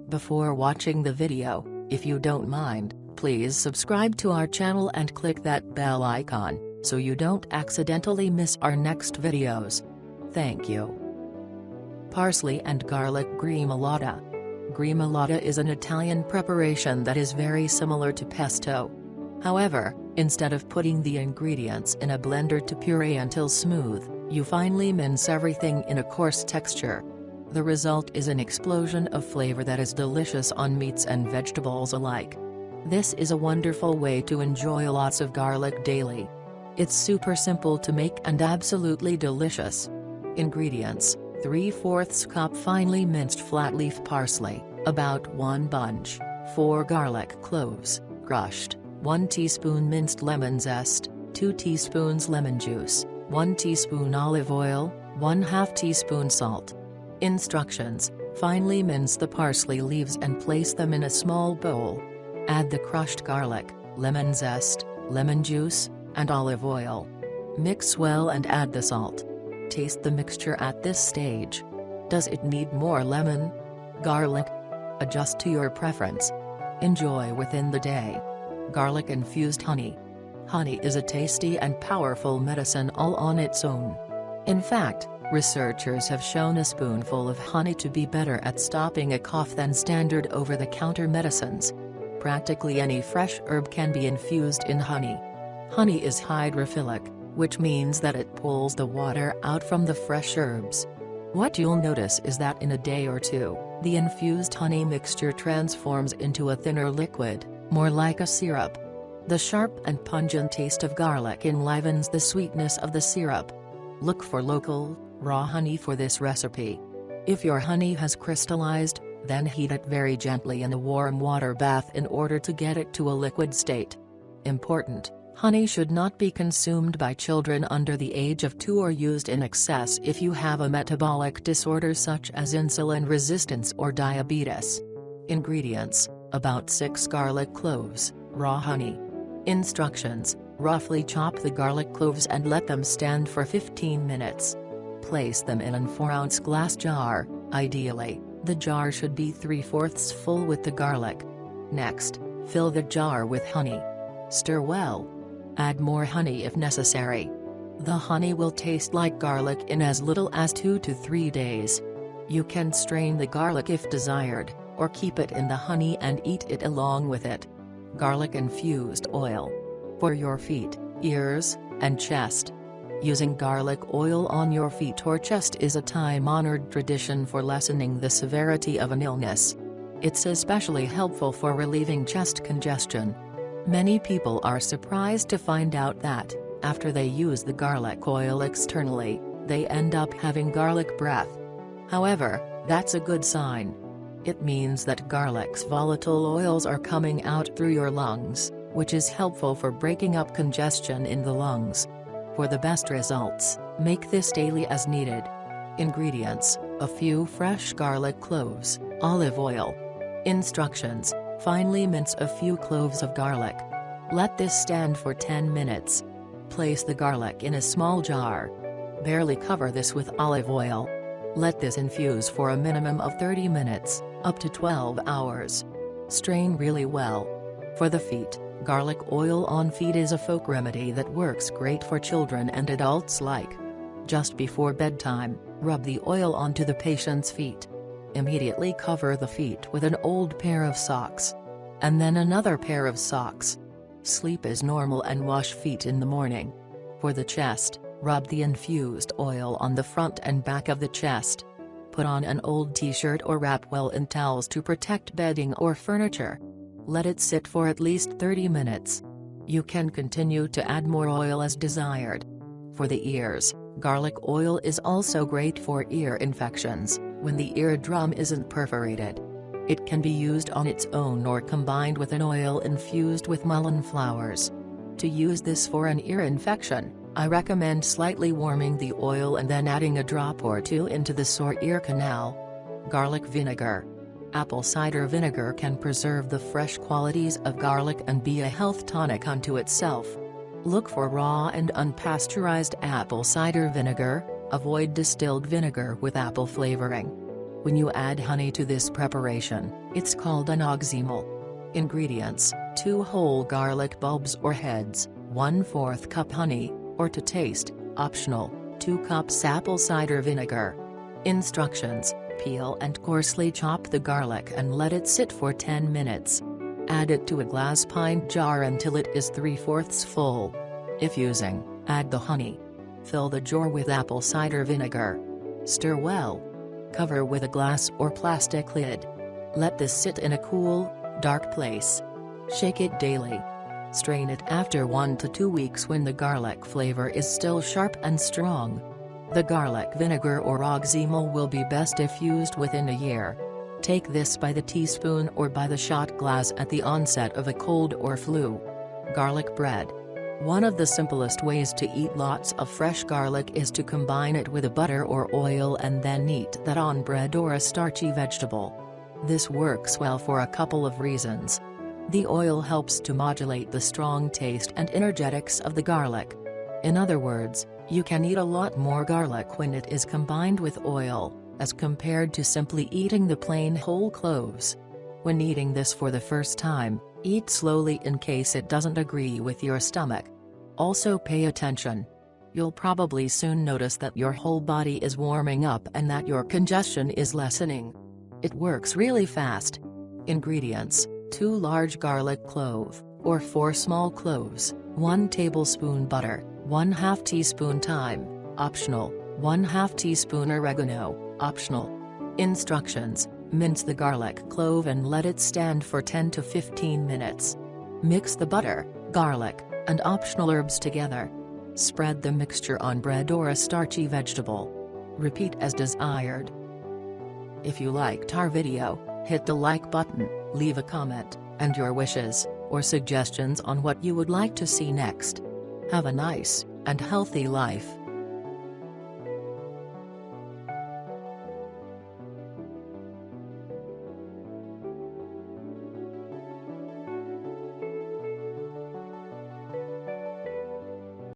Before watching the video, if you don't mind, please subscribe to our channel and click that bell icon, so you don't accidentally miss our next videos. Thank you. Parsley and garlic gremolata. Gremolata is an Italian preparation that is very similar to pesto. However, instead of putting the ingredients in a blender to puree until smooth, you finely mince everything in a coarse texture. The result is an explosion of flavor that is delicious on meats and vegetables alike. This is a wonderful way to enjoy lots of garlic daily. It's super simple to make and absolutely delicious. Ingredients: 3/4 cup finely minced flat-leaf parsley, about 1 bunch, 4 garlic cloves, crushed, 1 teaspoon minced lemon zest, 2 teaspoons lemon juice, 1 teaspoon olive oil, 1/2 teaspoon salt. Instructions: finely mince the parsley leaves and place them in a small bowl. Add the crushed garlic, lemon zest, lemon juice, and olive oil. Mix well and add the salt. Taste the mixture at this stage. Does it need more lemon? Garlic? Adjust to your preference. Enjoy within the day. Garlic-infused honey. Honey is a tasty and powerful medicine all on its own. In fact, researchers have shown a spoonful of honey to be better at stopping a cough than standard over-the-counter medicines. Practically any fresh herb can be infused in honey. Honey is hydrophilic, which means that it pulls the water out from the fresh herbs. What you'll notice is that in a day or two, the infused honey mixture transforms into a thinner liquid, more like a syrup. The sharp and pungent taste of garlic enlivens the sweetness of the syrup. Look for local, raw honey for this recipe. If your honey has crystallized, then heat it very gently in a warm water bath in order to get it to a liquid state. Important: honey should not be consumed by children under the age of 2 or used in excess if you have a metabolic disorder such as insulin resistance or diabetes. Ingredients: about 6 garlic cloves, raw honey. Instructions: roughly chop the garlic cloves and let them stand for 15 minutes. Place them in a 4-ounce glass jar, ideally, the jar should be 3/4 full with the garlic. Next, fill the jar with honey. Stir well. Add more honey if necessary. The honey will taste like garlic in as little as 2 to 3 days. You can strain the garlic if desired, or keep it in the honey and eat it along with it. Garlic-infused oil. For your feet, ears, and chest. Using garlic oil on your feet or chest is a time-honored tradition for lessening the severity of an illness. It's especially helpful for relieving chest congestion. Many people are surprised to find out that, after they use the garlic oil externally, they end up having garlic breath. However, that's a good sign. It means that garlic's volatile oils are coming out through your lungs, which is helpful for breaking up congestion in the lungs. For the best results, make this daily as needed. Ingredients: a few fresh garlic cloves, olive oil. Instructions: finely mince a few cloves of garlic. Let this stand for 10 minutes. Place the garlic in a small jar. Barely cover this with olive oil. Let this infuse for a minimum of 30 minutes, up to 12 hours. Strain really well. For the feet, garlic oil on feet is a folk remedy that works great for children and adults alike. Just before bedtime, rub the oil onto the patient's feet. Immediately cover the feet with an old pair of socks. And then another pair of socks. Sleep as normal and wash feet in the morning. For the chest, rub the infused oil on the front and back of the chest. Put on an old t-shirt or wrap well in towels to protect bedding or furniture. Let it sit for at least 30 minutes. You can continue to add more oil as desired. For the ears, garlic oil is also great for ear infections, when the eardrum isn't perforated. It can be used on its own or combined with an oil infused with mullein flowers. To use this for an ear infection, I recommend slightly warming the oil and then adding a drop or 2 into the sore ear canal. Garlic vinegar. Apple cider vinegar can preserve the fresh qualities of garlic and be a health tonic unto itself. Look for raw and unpasteurized apple cider vinegar, avoid distilled vinegar with apple flavoring. When you add honey to this preparation, it's called an oximal. Ingredients: 2 whole garlic bulbs or heads, 1/4 cup honey, or to taste, optional, 2 cups apple cider vinegar. Instructions: peel and coarsely chop the garlic and let it sit for 10 minutes. Add it to a glass pint jar until it is 3/4 full. If using, add the honey. Fill the jar with apple cider vinegar. Stir well. Cover with a glass or plastic lid. Let this sit in a cool, dark place. Shake it daily. Strain it after 1 to 2 weeks when the garlic flavor is still sharp and strong. The garlic vinegar or oximal will be best if used within a year. Take this by the teaspoon or by the shot glass at the onset of a cold or flu. Garlic bread. One of the simplest ways to eat lots of fresh garlic is to combine it with a butter or oil and then eat that on bread or a starchy vegetable. This works well for a couple of reasons. The oil helps to modulate the strong taste and energetics of the garlic. In other words, you can eat a lot more garlic when it is combined with oil, as compared to simply eating the plain whole cloves. When eating this for the first time, eat slowly in case it doesn't agree with your stomach. Also pay attention. You'll probably soon notice that your whole body is warming up and that your congestion is lessening. It works really fast. Ingredients: 2 large garlic clove, or 4 small cloves, 1 tablespoon butter, 1/2 teaspoon thyme, optional, 1/2 teaspoon oregano, optional. Instructions: mince the garlic clove and let it stand for 10 to 15 minutes. Mix the butter, garlic, and optional herbs together. Spread the mixture on bread or a starchy vegetable. Repeat as desired. If you liked our video, hit the like button, leave a comment, and your wishes, or suggestions on what you would like to see next. Have a nice, and healthy life.